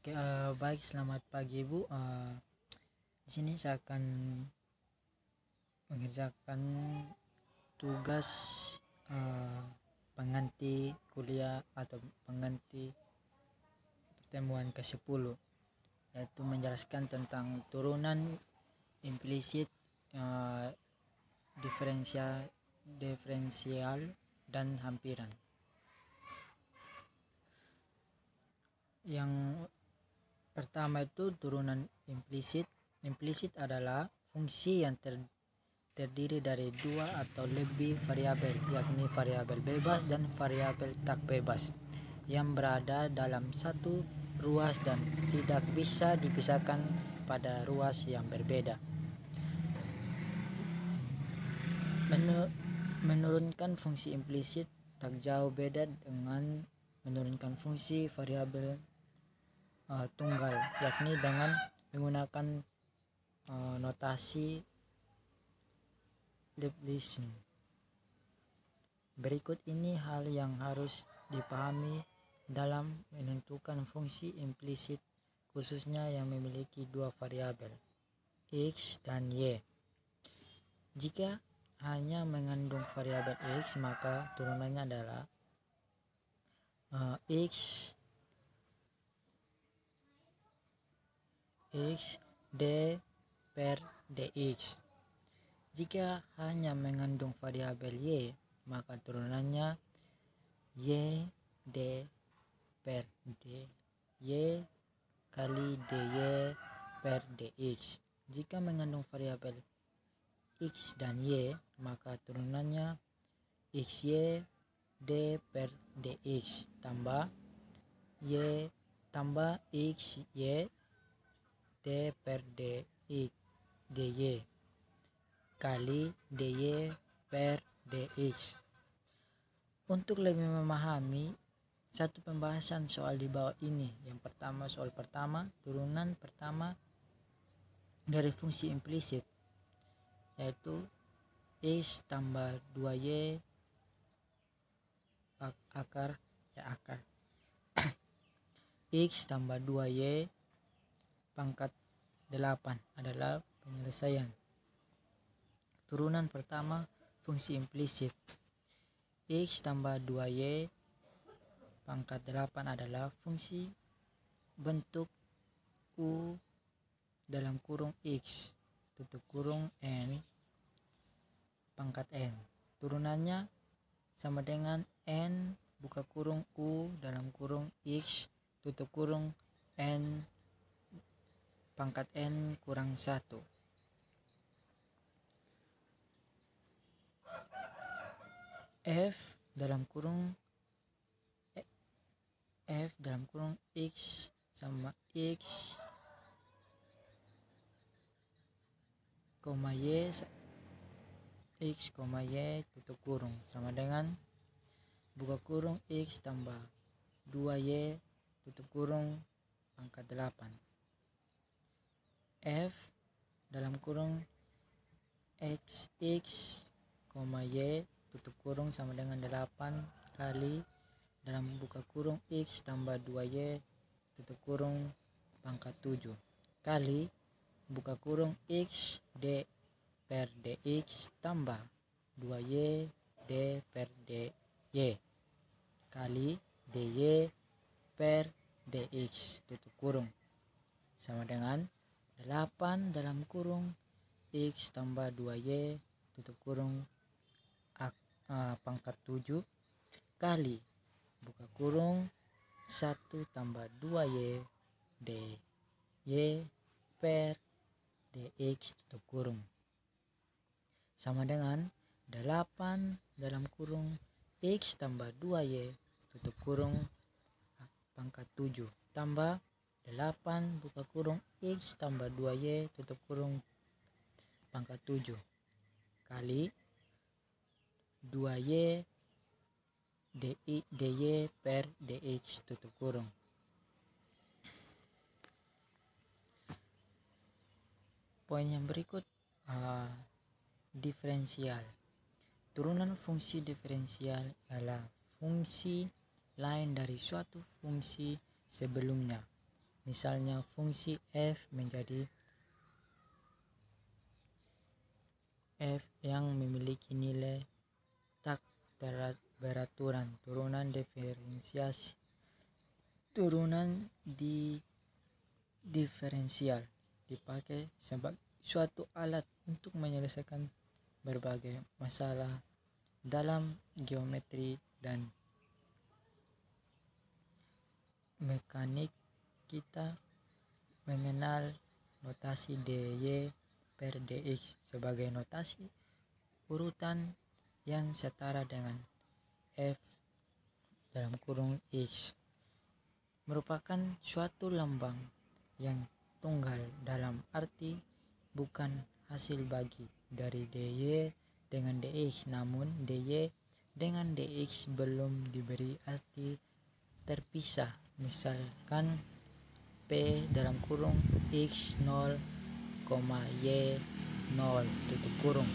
Oke, baik, selamat pagi Bu. Di sini saya akan mengerjakan tugas pengganti kuliah atau pengganti pertemuan ke-10, yaitu menjelaskan tentang turunan implisit, diferensial dan hampiran. Yang pertama itu turunan implisit. Implisit adalah fungsi yang terdiri dari dua atau lebih variabel, yakni variabel bebas dan variabel tak bebas, yang berada dalam satu ruas dan tidak bisa dipisahkan pada ruas yang berbeda. Menurunkan fungsi implisit tak jauh beda dengan menurunkan fungsi variabel tunggal, yakni dengan menggunakan notasi Lipschitz. Berikut ini hal yang harus dipahami dalam menentukan fungsi implisit, khususnya yang memiliki dua variabel, x dan y. Jika hanya mengandung variabel x, maka turunannya adalah x d per dx. Jika hanya mengandung variabel y, maka turunannya y d per dy kali dy per dx. Jika mengandung variabel x dan y, maka turunannya xy d per dx tambah y tambah xy d per dy kali dy per dx. Untuk lebih memahami satu pembahasan soal di bawah ini, yang pertama, soal pertama, turunan pertama dari fungsi implisit, yaitu x tambah 2y akar x tambah 2y pangkat 8 adalah penyelesaian. Turunan pertama fungsi implisit, x tambah 2y pangkat 8 adalah fungsi bentuk u dalam kurung x tutup kurung n pangkat n. Turunannya sama dengan n buka kurung u dalam kurung x tutup kurung n pangkat n kurang 1. F dalam kurung x sama x, y tutup kurung sama dengan buka kurung x tambah 2y tutup kurung pangkat 8. F dalam kurung x, y tutup kurung sama dengan 8 kali dalam buka kurung x tambah 2y tutup kurung pangkat 7 kali buka kurung x d per dx tambah 2y d per dy kali dy per dx tutup kurung sama dengan 8 dalam kurung x tambah 2y tutup kurung pangkat 7 kali buka kurung 1 tambah 2y dy per dx tutup kurung sama dengan 8 dalam kurung x tambah 2y tutup kurung pangkat 7 tambah 8 buka kurung x tambah 2y tutup kurung pangkat 7 kali 2y dy per dx tutup kurung. Poin yang berikut, diferensial. Turunan fungsi diferensial adalah fungsi lain dari suatu fungsi sebelumnya, Misalnya fungsi f menjadi f yang memiliki nilai tak beraturan, turunan diferensiasi, turunan di diferensial dipakai sebagai suatu alat untuk menyelesaikan berbagai masalah dalam geometri dan mekanik. Kita mengenal notasi dy per dx sebagai notasi urutan yang setara dengan f dalam kurung x, merupakan suatu lambang yang tunggal dalam arti bukan hasil bagi dari dy dengan dx, namun dy dengan dx belum diberi arti terpisah. Misalkan p dalam kurung x0, y 0 tutup kurung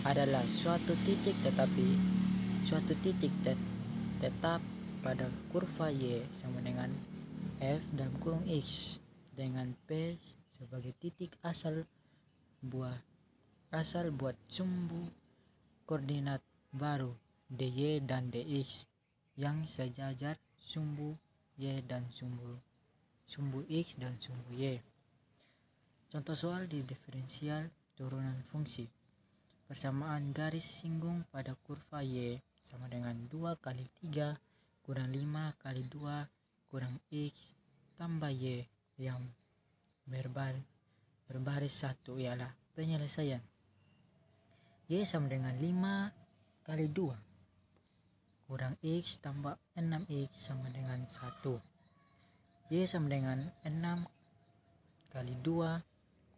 adalah suatu titik tetap pada kurva y sama dengan f dalam kurung x, dengan p sebagai titik asal buat sumbu koordinat baru dy dan dx yang sejajar sumbu y dan sumbu x dan sumbu y. Contoh soal di diferensial turunan fungsi. Persamaan garis singgung pada kurva y sama dengan 2 kali 3 kurang 5 kali 2 kurang x tambah y yang berbaris 1 ialah penyelesaian. Y sama dengan 5 kali 2 kurang x tambah 6x sama dengan 1. Y sama dengan 6 kali 2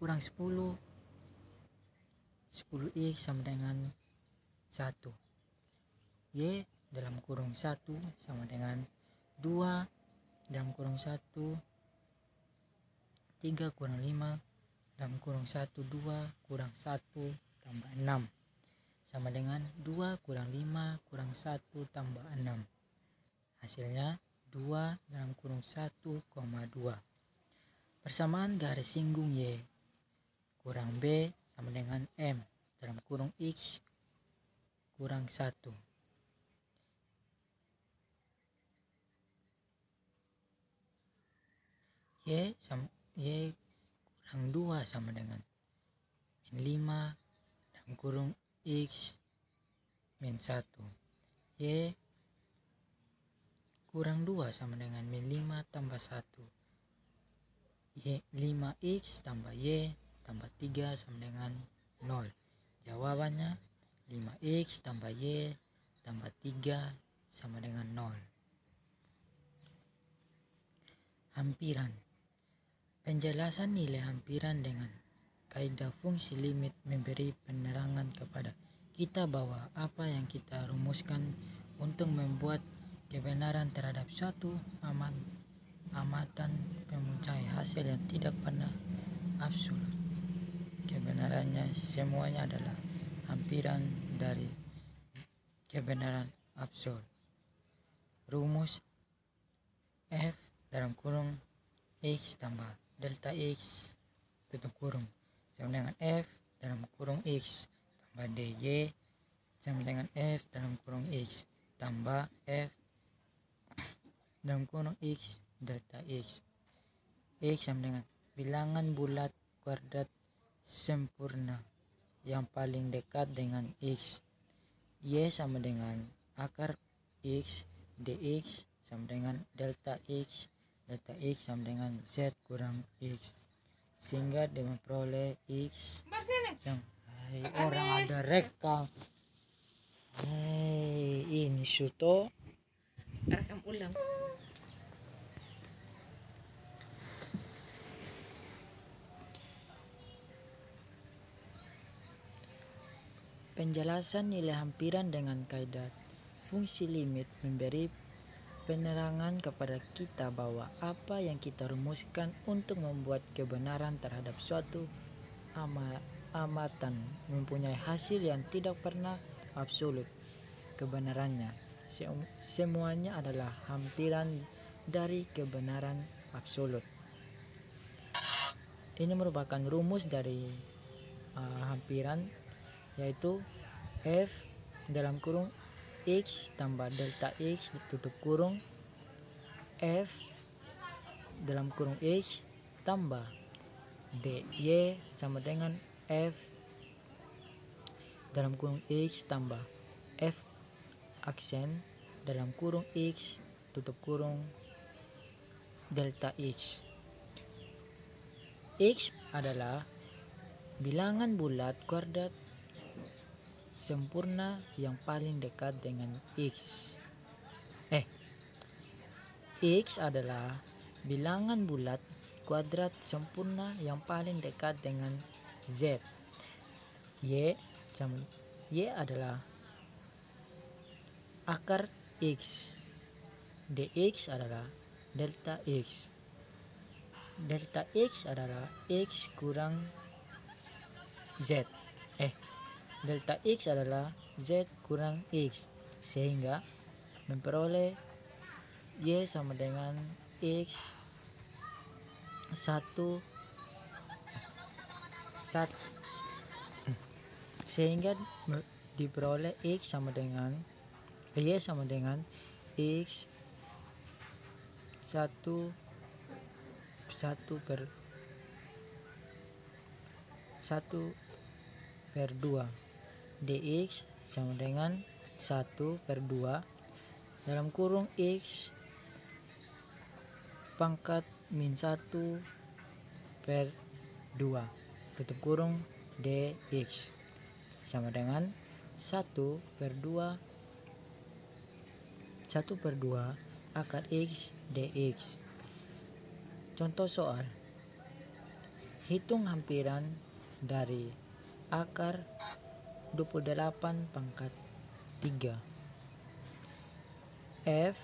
kurang 10x sama dengan 1. Y dalam kurung 1 sama dengan 2 dalam kurung 1 3 kurang 5 dalam kurung 1 2 kurang 1 tambah 6 sama dengan 2 kurang 5 kurang 1 tambah 6. Hasilnya 2 dalam kurung 1,2. Persamaan garis singgung y kurang b sama dengan m dalam kurung x kurang 1. Y kurang 2 sama dengan min 5 dalam kurung x min 1. Y kurang 2 sama dengan min 5 tambah 1. Y 5x tambah y tambah 3 sama dengan 0. Jawabannya 5x tambah y tambah 3 sama dengan 0. Hampiran. Penjelasan nilai hampiran dengan kaidah fungsi limit memberi penerangan kepada kita bahwa apa yang kita rumuskan untuk membuat kebenaran terhadap suatu amatan mencari hasil yang tidak pernah absolut. Kebenarannya semuanya adalah hampiran dari kebenaran absolut. Rumus f dalam kurung x tambah delta x tutup kurung sama dengan f dalam kurung x tambah dy sama dengan f dalam kurung x tambah f dalam kurung x delta x. X sama dengan bilangan bulat kuadrat sempurna yang paling dekat dengan x. Y sama dengan akar x dx sama dengan delta x sama dengan z kurang x, sehingga memperoleh x yang orang ada rekam. Ini suto rekam ulang. Penjelasan nilai hampiran dengan kaidah fungsi limit memberi penerangan kepada kita bahwa apa yang kita rumuskan untuk membuat kebenaran terhadap suatu amatan mempunyai hasil yang tidak pernah absolut. Kebenarannya semuanya adalah hampiran dari kebenaran absolut. ini merupakan rumus dari hampiran, yaitu F dalam kurung X tambah delta X tutup kurung F dalam kurung X tambah DY sama dengan F dalam kurung X tambah F aksen dalam kurung X tutup kurung delta X. X adalah bilangan bulat kuadrat sempurna yang paling dekat dengan X. X adalah bilangan bulat kuadrat sempurna yang paling dekat dengan Z. Y adalah akar X. Dx adalah delta X. Delta X adalah X kurang Z. Delta X adalah Z kurang X, sehingga memperoleh Y sama dengan X 1 sehingga diperoleh X sama dengan Y sama dengan X 1 per 2 dx sama dengan 1 per 2 dalam kurung X pangkat min 1 per 2 tutup kurung dx sama dengan 1 per 2 akar X dx. Contoh soal, hitung hampiran dari akar 28 pangkat 3 F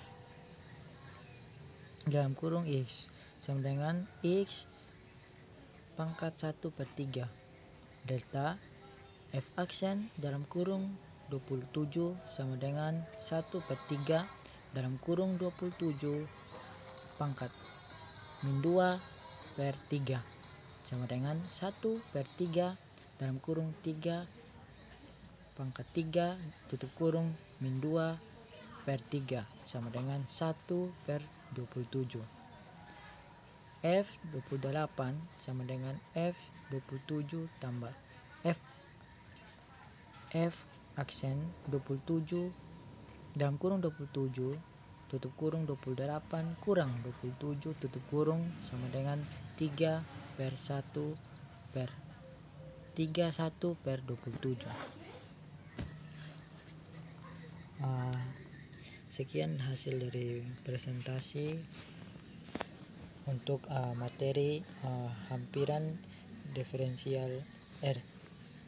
dalam kurung X sama dengan X pangkat 1 per 3 delta F aksen dalam kurung 27 sama dengan 1 per 3 dalam kurung 27 pangkat min 2 per 3 sama dengan 1 per 3 dalam kurung 3 pangkat 3 tutup kurung min 2 per 3 sama dengan 1 per 27. F 28 sama dengan F 27 tambah F aksen 27 dalam kurung 27 tutup kurung 28 kurang 27 tutup kurung sama dengan 3 per 1 per 31 per 27. Sekian hasil dari presentasi untuk materi hampiran diferensial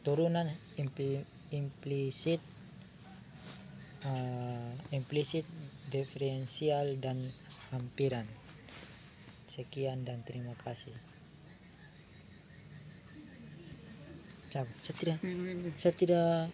turunan implisit diferensial dan hampiran. Sekian dan terima kasih. Saya tidak